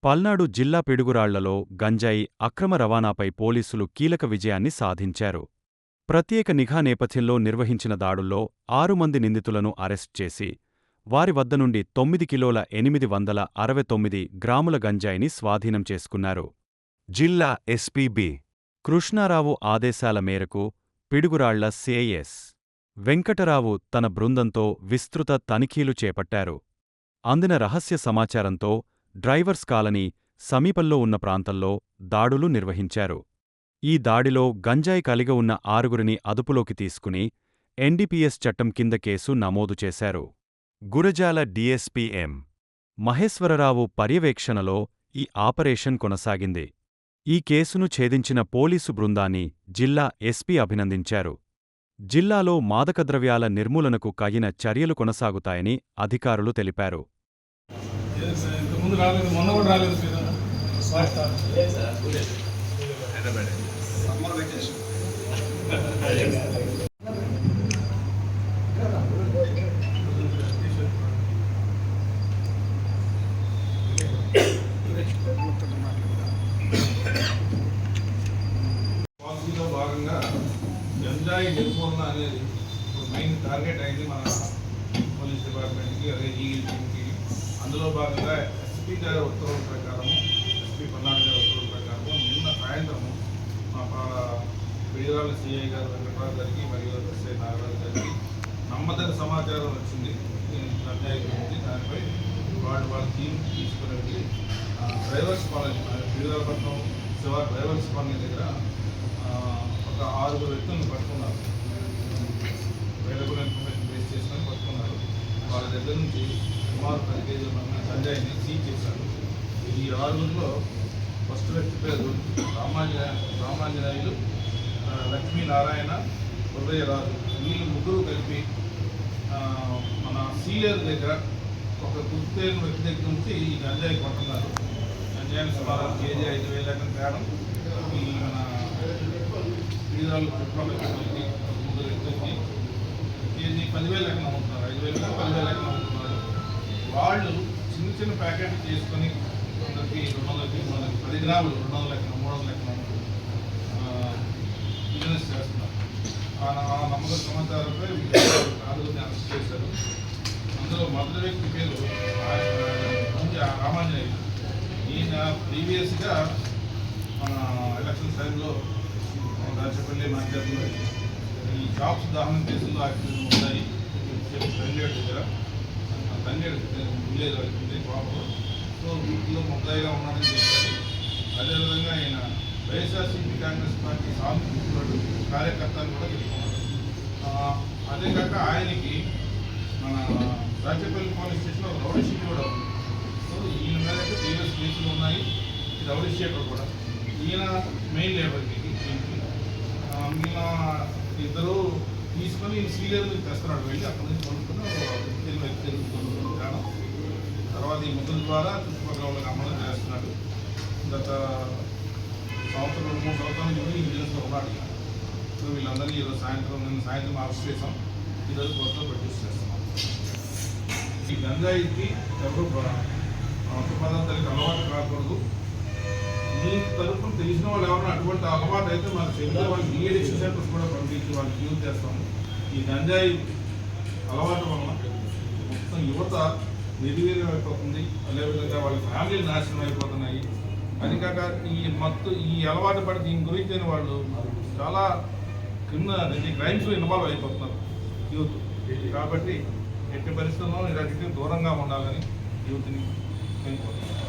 పల్నాడు జిల్లా పిడుగురాళ్లలో గంజాయి అక్రమ రవాణాపై పోలీసులు కీలక విజయాన్ని సాధించారు. ప్రత్యేక నిఘా నేపథ్యంలో నిర్వహించిన దాడుల్లో 6 మంది నిందితులను అరెస్ట్ చేసి, వారి వద్ద నుండి 9 కిలోల 869 గ్రాముల గంజాయిని స్వాధీనం చేసుకున్నారు. జిల్లా ఎస్పీ బి. కృష్ణారావు ఆదేశాల మేరకు పిడుగురాళ్ల సిఐఎస్ వెంకటరావు తన బృందంతో విస్తృత తనిఖీలు చేపట్టారు. అందిన రహస్య సమాచారంతో డ్రైవర్స్ కాలనీ సమీపంలో ఉన్న ప్రాంతంలో దాడులు నిర్వహించారు. ఈ దాడిలో గంజాయి కలిగి ఉన్న 6గురిని అదుపులోకి తీసుకుని ఎన్డీపీఎస్ చట్టం కింద కేసు నమోదు చేశారు. గురజాల డీఎస్పీ ఎం. మహేశ్వరరావు పర్యవేక్షణలో ఈ ఆపరేషన్ కొనసాగింది. ఈ కేసును ఛేదించిన పోలీసు బృందాన్ని జిల్లా ఎస్పీ అభినందించారు. జిల్లాలో మాదకద్రవ్యాల నిర్మూలనకు కగిన చర్యలు కొనసాగుతాయని అధికారులు తెలిపారు. పాలసీలో భాగంగా గంజాయి నిర్మూలన అనేది మెయిన్ టార్గెట్ అయింది మన పోలీస్ డిపార్ట్మెంట్కి, అదే ఈగల్ టీమ్కి. అందులో భాగంగా ఎస్పీ గారి ఉత్తర్వుల ప్రకారము, ఎస్పీ పల్నాడు గారి ఉత్తర్వుల ప్రకారము నిన్న సాయంత్రము మా పిడుగురాళ్ల సిఐ గారు వెంకటరావు గారికి మరియు ఎస్ఐ నాగరాజు గారికి నమ్మదగిన సమాచారం వచ్చింది గంజాయి గురించి. దానిపై వాళ్ళ టీం తీసుకుని వెళ్ళి డ్రైవర్స్ కాలనీ, పిడుగురాలపట్నం శివార్ డ్రైవర్స్ కాలనీ దగ్గర ఒక 6 వ్యక్తులను పట్టుకున్నారు. అవైలబుల్ ఇన్ఫర్మేషన్ బేస్ చేసుకొని పట్టుకున్నారు. వాళ్ళ దగ్గర నుంచి సుమారు 10 కేజీల గంజాయిని సీజ్ చేశారు. ఈ 6గురిలో ఫస్ట్ వ్యక్తి పేరు రామాంజనేయులు, లక్ష్మీనారాయణ, హృదయరాజు. వీళ్ళు ముగ్గురు కలిపి మన సీలేరు దగ్గర ఒక గుర్తైన వ్యక్తి దగ్గర నుంచి ఈ గంజాయి కొంటున్నారు. గంజాయిని సుమారు కేజీ 5,000 లెక్కన తేడం ఈ మన పిడుగురాళ్ల చుట్టుపక్కల ముగ్గురు వ్యక్తులకి కేజీ 10,000 లెక్కన అమ్ముతున్నారు. 5,000 10,000 లెక్కన అమ్ముతున్నారు. వాళ్ళు చిన్న చిన్న ప్యాకెట్లు చేసుకొని అందరికి 200 10 గ్రాములు 200 లెక్కన 300 లెక్కన బిజినెస్ చేస్తున్నారు. ఆ నమ్మకం సమాచారంపై 6గురిని అరెస్ట్ చేశారు. అందులో మొదటి వ్యక్తి పేరు రామాంజనేయులు. ఈయన ప్రీవియస్గా మన ఎలక్షన్ టైంలో రాజపల్లి మార్కెట్లో ఈ జాబ్స్ దహనం కేసుల్లో యాక్సిడెంట్ ఉన్నాయి. తంగేడు దగ్గర తంగేడు విలేజ్ వాళ్ళకి బాబు. సో వీటిలో ముద్దాయిగా ఉన్నాడని చెప్పారు. అదేవిధంగా ఆయన వైఎస్ఆర్సీపీ కాంగ్రెస్ పార్టీ సానుభూతుడు కార్యకర్త అని కూడా చెప్పుకున్నారు. అదే కాక ఆయనకి మన రాజపల్లి పోలీస్ స్టేషన్లో రౌడీ షీట్ కూడా ఉంది. సో ఈయన మీద అయితే ప్రీవియస్ కేసులు ఉన్నాయి. ఈ రౌడీ షీటర్ కూడా ఈయన మెయిన్ లేబర్కి మిగిలిన ఇద్దరు తీసుకొని సీలియర్ నుంచి తెస్తున్నాడు. వెళ్ళి అక్కడి నుంచి కొనుక్కుని వ్యక్తి కారణం తర్వాత ఈ ముద్దుల ద్వారా చుట్టుపక్కల వాళ్ళకి అమ్మడం చేస్తున్నాడు. గత సంవత్సరం 2-3 సంవత్సరాల నుంచి ఈ బిజినెస్లో ఉన్నాడు. సో వీళ్ళందరినీ ఈరోజు నిన్న సాయంత్రం అరెస్ట్ చేసాం. ఈరోజు కోర్టులో ప్రొడ్యూస్ చేస్తున్నాం. ఈ గంజాయికి ఎవరు మత పదార్థాలకు అలవాటు కాకూడదు. మీ తరఫున తెలిసిన వాళ్ళు ఎవరైనా అటువంటి అలవాటు అయితే మన చెబితే వాళ్ళు డీఎడిక్షన్ సెంటర్స్ కూడా పంపించి వాళ్ళకి యూజ్ చేస్తాము. ఈ గంజాయి అలవాటు వలన మొత్తం యువత నిర్వీర్యం అయిపోతుంది. అదేవిధంగా వాళ్ళ ఫ్యామిలీలు నాశనం అయిపోతున్నాయి. అది కాక ఈ అలవాటు పడి దీని గురించి వాళ్ళు చాలా క్రైమ్స్లో ఇన్వాల్వ్ అయిపోతున్నారు యూత్. కాబట్టి ఎట్టి పరిస్థితుల్లో ఇలాంటికి దూరంగా ఉండాలని యూత్ని నేను కోరుతున్నాను.